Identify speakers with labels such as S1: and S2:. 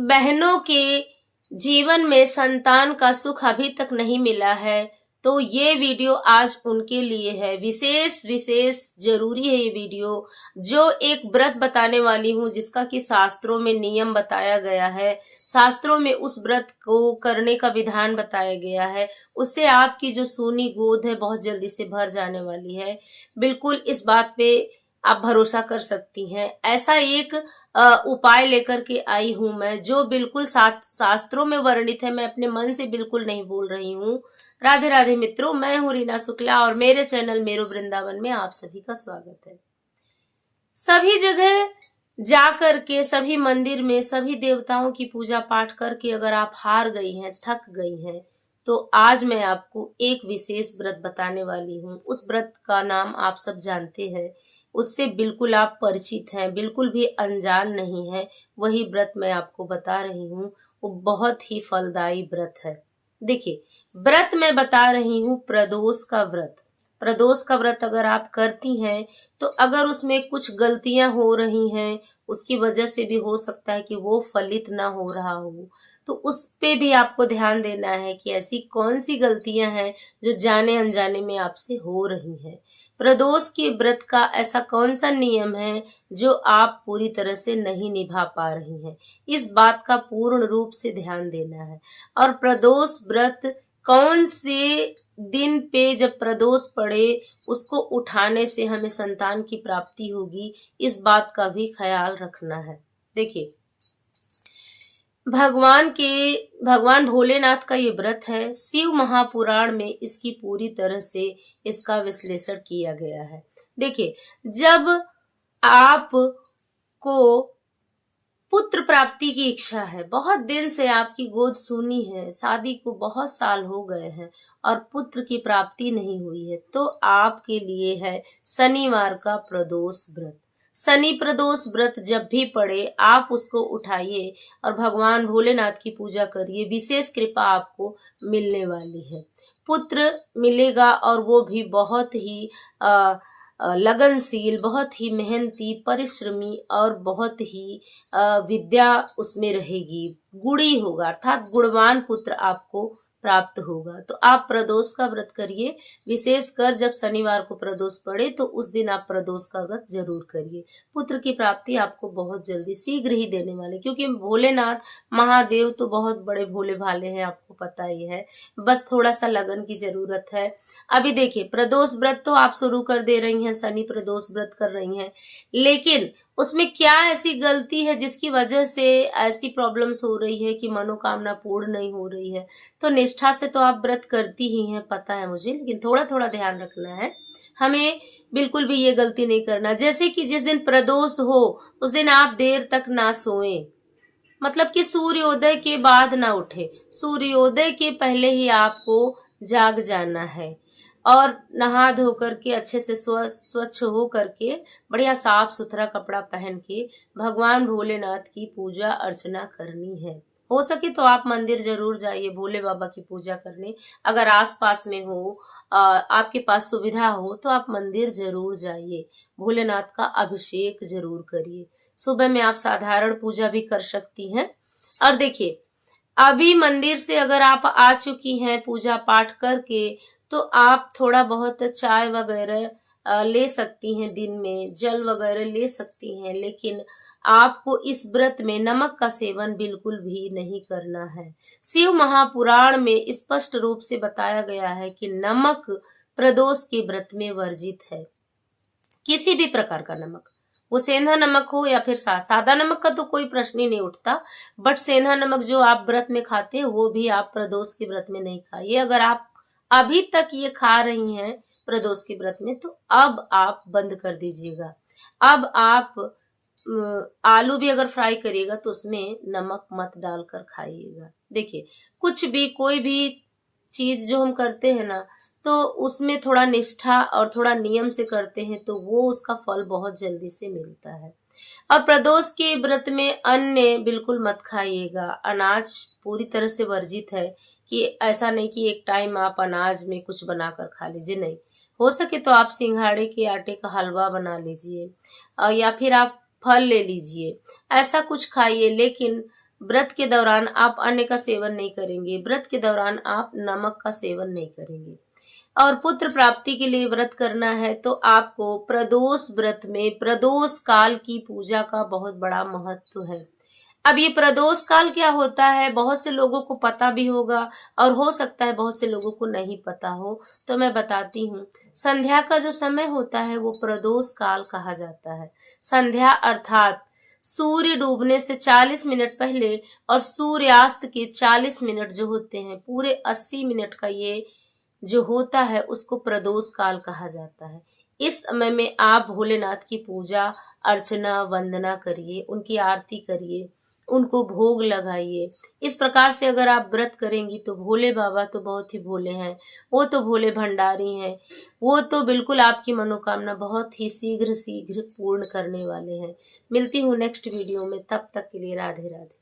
S1: बहनों के जीवन में संतान का सुख अभी तक नहीं मिला है, तो ये वीडियो आज उनके लिए है। विशेष जरूरी है ये वीडियो। जो एक व्रत बताने वाली हूँ जिसका कि शास्त्रों में नियम बताया गया है, शास्त्रों में उस व्रत को करने का विधान बताया गया है, उससे आपकी जो सूनी गोद है बहुत जल्दी से भर जाने वाली है। बिल्कुल इस बात पे आप भरोसा कर सकती हैं। ऐसा एक उपाय लेकर के आई हूं मैं, जो बिल्कुल शास्त्रों में वर्णित है। मैं अपने मन से बिल्कुल नहीं बोल रही हूँ। राधे राधे मित्रों, मैं हूँ रीना शुक्ला और मेरे चैनल मेरो वृंदावन में आप सभी का स्वागत है। सभी जगह जा करके, सभी मंदिर में, सभी देवताओं की पूजा पाठ करके अगर आप हार गई हैं, थक गई हैं, तो आज मैं आपको एक विशेष व्रत बताने वाली हूँ। उस व्रत का नाम आप सब जानते हैं, उससे बिल्कुल आप परिचित हैं, बिल्कुल भी अनजान नहीं है। वही व्रत मैं आपको बता रही हूँ, वो बहुत ही फलदायी व्रत है। देखिए, व्रत मैं बता रही हूँ प्रदोष का व्रत। प्रदोष का व्रत अगर आप करती हैं, तो अगर उसमें कुछ गलतियां हो रही हैं, उसकी वजह से भी हो सकता है कि वो फलित ना हो रहा हो, तो उस पे भी आपको ध्यान देना है कि ऐसी कौन सी गलतियां हैं जो जाने अनजाने में आपसे हो रही हैं। प्रदोष के व्रत का ऐसा कौन सा नियम है जो आप पूरी तरह से नहीं निभा पा रही हैं, इस बात का पूर्ण रूप से ध्यान देना है। और प्रदोष व्रत कौन से दिन पे जब प्रदोष पड़े, उसको उठाने से हमें संतान की प्राप्ति होगी, इस बात का भी ख्याल रखना है। देखिए, भगवान भोलेनाथ का ये व्रत है। शिव महापुराण में इसकी पूरी तरह से इसका विश्लेषण किया गया है। देखिए, जब आपको पुत्र प्राप्ति की इच्छा है, बहुत दिन से आपकी गोद सूनी है, शादी को बहुत साल हो गए हैं और पुत्र की प्राप्ति नहीं हुई है, तो आपके लिए है शनिवार का प्रदोष व्रत। शनि प्रदोष व्रत जब भी पड़े, आप उसको उठाइए और भगवान भोलेनाथ की पूजा करिए। विशेष कृपा आपको मिलने वाली है, पुत्र मिलेगा, और वो भी बहुत ही लगनशील, बहुत ही मेहनती, परिश्रमी और बहुत ही विद्या उसमें रहेगी। गुणी होगा, अर्थात गुणवान पुत्र आपको प्राप्त होगा। तो आप प्रदोष का व्रत करिए। विशेषकर जब शनिवार को प्रदोष पड़े, तो उस दिन आप प्रदोष का व्रत जरूर करिए। पुत्र की प्राप्ति आपको बहुत जल्दी, शीघ्र ही देने वाले, क्योंकि भोलेनाथ महादेव तो बहुत बड़े भोले भाले हैं, आपको पता ही है। बस थोड़ा सा लगन की जरूरत है। अभी देखिए, प्रदोष व्रत तो आप शुरू कर दे रही हैं, शनि प्रदोष व्रत कर रही हैं, लेकिन उसमें क्या ऐसी गलती है जिसकी वजह से ऐसी प्रॉब्लम्स हो रही है कि मनोकामना पूर्ण नहीं हो रही है? तो निष्ठा से तो आप व्रत करती ही हैं, पता है मुझे, लेकिन थोड़ा थोड़ा ध्यान रखना है। हमें बिल्कुल भी ये गलती नहीं करना। जैसे कि जिस दिन प्रदोष हो, उस दिन आप देर तक ना सोएं, मतलब कि सूर्योदय के बाद ना उठे। सूर्योदय के पहले ही आपको जाग जाना है और नहा धो करके अच्छे से स्वच्छ हो करके, बढ़िया साफ सुथरा कपड़ा पहन के भगवान भोलेनाथ की पूजा अर्चना करनी है। हो सके तो आप मंदिर जरूर जाइए भोले बाबा की पूजा करने। अगर आसपास में हो, आपके पास सुविधा हो, तो आप मंदिर जरूर जाइए, भोलेनाथ का अभिषेक जरूर करिए। सुबह में आप साधारण पूजा भी कर सकती हैं। और देखिए, अभी मंदिर से अगर आप आ चुकी हैं पूजा पाठ करके, तो आप थोड़ा बहुत चाय वगैरह ले सकती हैं, दिन में जल वगैरह ले सकती हैं, लेकिन आपको इस व्रत में नमक का सेवन बिल्कुल भी नहीं करना है। शिव महापुराण में स्पष्ट रूप से बताया गया है कि नमक प्रदोष के व्रत में वर्जित है। किसी भी प्रकार का नमक, वो सेंधा नमक हो या फिर सादा नमक का तो कोई प्रश्न ही नहीं उठता, बट सेंधा नमक जो आप व्रत में खाते हैं, वो भी आप प्रदोष के व्रत में नहीं खाइए। अगर आप अभी तक ये खा रही हैं प्रदोष के व्रत में, तो अब आप बंद कर दीजिएगा। अब आप आलू भी अगर फ्राई करिएगा तो उसमें नमक मत डालकर खाइएगा। देखिए, कुछ भी, कोई भी चीज जो हम करते हैं ना, तो उसमें थोड़ा निष्ठा और थोड़ा नियम से करते हैं, तो वो उसका फल बहुत जल्दी से मिलता है। और प्रदोष के व्रत में अन्न बिल्कुल मत खाइएगा। अनाज पूरी तरह से वर्जित है, कि ऐसा नहीं कि एक टाइम आप अनाज में कुछ बनाकर खा लीजिए, नहीं। हो सके तो आप सिंघाड़े के आटे का हलवा बना लीजिए, या फिर आप फल ले लीजिए, ऐसा कुछ खाइए। लेकिन व्रत के दौरान आप अन्न का सेवन नहीं करेंगे। व्रत के दौरान आप नमक का सेवन नहीं करेंगे। और पुत्र प्राप्ति के लिए व्रत करना है तो आपको प्रदोष व्रत में प्रदोष काल की पूजा का बहुत बड़ा महत्व है। अब ये प्रदोष काल क्या होता है, बहुत से लोगों को पता भी होगा और हो सकता है बहुत से लोगों को नहीं पता हो, तो मैं बताती हूँ। संध्या का जो समय होता है वो प्रदोष काल कहा जाता है। संध्या अर्थात सूर्य डूबने से 40 मिनट पहले और सूर्यास्त के 40 मिनट जो होते हैं, पूरे 80 मिनट का ये जो होता है उसको प्रदोष काल कहा जाता है। इस समय में आप भोलेनाथ की पूजा अर्चना वंदना करिए, उनकी आरती करिए, उनको भोग लगाइए। इस प्रकार से अगर आप व्रत करेंगी तो भोले बाबा तो बहुत ही भोले हैं, वो तो भोले भंडारी हैं, वो तो बिल्कुल आपकी मनोकामना बहुत ही शीघ्र शीघ्र पूर्ण करने वाले हैं। मिलती हूँ नेक्स्ट वीडियो में, तब तक के लिए राधे राधे।